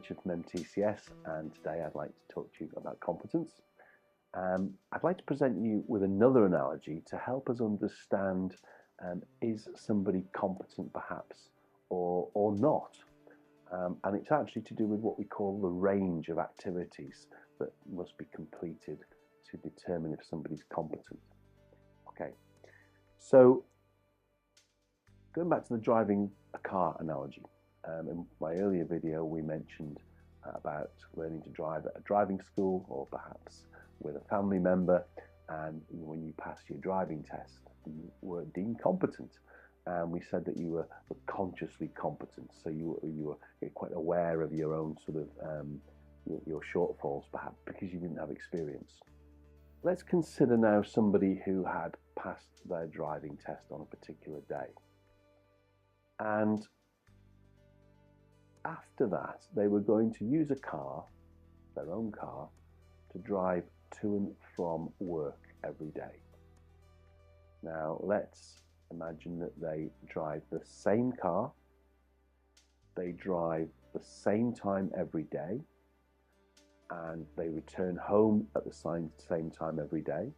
Richard from MTCS, and today I'd like to talk to you about competence. I'd like to present you with another analogy to help us understand is somebody competent perhaps or not. And it's actually to do with what we call the range of activities that must be completed to determine if somebody's competent. Okay, so going back to the driving a car analogy. In my earlier video we mentioned about learning to drive at a driving school or perhaps with a family member, and when you pass your driving test you were deemed competent, and we said that you were consciously competent, so you were quite aware of your own sort of your shortfalls perhaps because you didn't have experience. Let's consider now somebody who had passed their driving test on a particular day, and after that they were going to use a car, their own car, to drive to and from work every day. Now let's imagine that they drive the same car, they drive the same time every day, and they return home at the same time every day.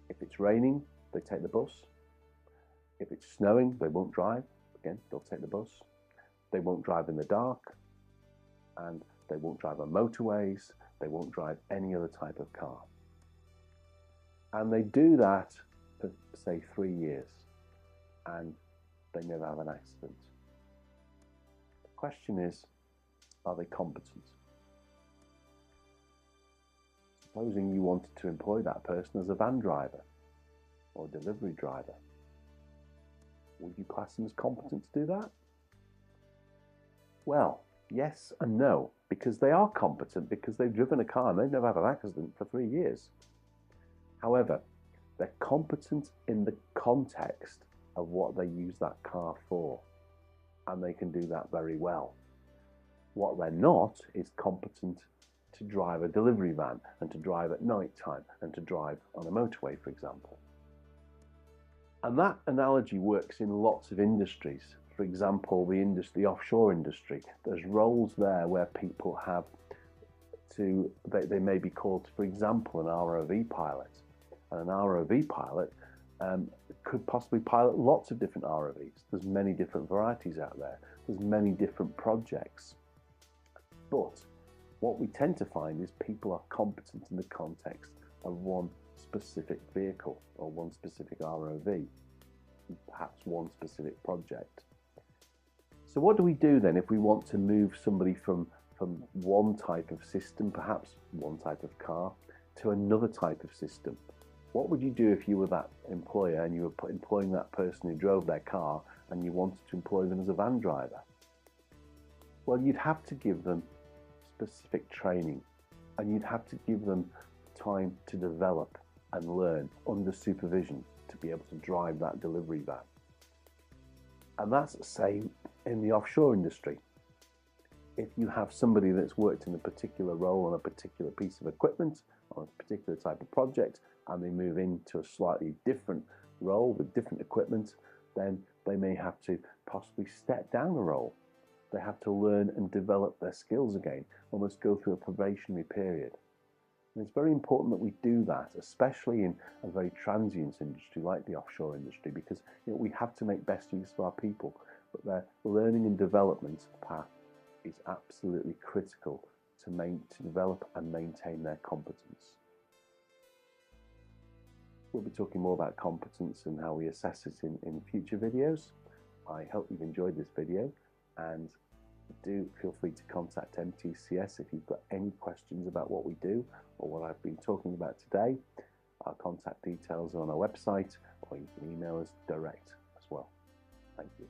If it's raining, they take the bus. If it's snowing, they won't drive. Again, they'll take the bus. They won't drive in the dark, and they won't drive on motorways. They won't drive any other type of car. And they do that for, say, 3 years, and they never have an accident. The question is, are they competent? Supposing you wanted to employ that person as a van driver or delivery driver, would you class them as competent to do that? Well, yes and no, because they are competent because they've driven a car and they've never had an accident for 3 years. However, they're competent in the context of what they use that car for, and they can do that very well. What they're not is competent to drive a delivery van and to drive at night time and to drive on a motorway, for example. And that analogy works in lots of industries. For example, the offshore industry, there's roles there where people have to, they may be called, for example, an ROV pilot. And an ROV pilot could possibly pilot lots of different ROVs. There's many different varieties out there. There's many different projects. But what we tend to find is people are competent in the context of one specific vehicle or one specific ROV, perhaps one specific project. So what do we do then if we want to move somebody from one type of system, perhaps one type of car, to another type of system? What would you do if you were that employer and you were employing that person who drove their car and you wanted to employ them as a van driver? Well, you'd have to give them specific training, and you'd have to give them time to develop and learn under supervision to be able to drive that delivery van. And that's the same in the offshore industry. If you have somebody that's worked in a particular role on a particular piece of equipment, on a particular type of project, and they move into a slightly different role with different equipment, then they may have to possibly step down a role. They have to learn and develop their skills again, almost go through a probationary period. And it's very important that we do that, especially in a very transient industry like the offshore industry, because we have to make best use of our people, but their learning and development path is absolutely critical to develop and maintain their competence. We'll be talking more about competence and how we assess it in future videos. I hope you've enjoyed this video, and do feel free to contact MTCS if you've got any questions about what we do or what I've been talking about today. Our contact details are on our website, or you can email us direct as well. Thank you.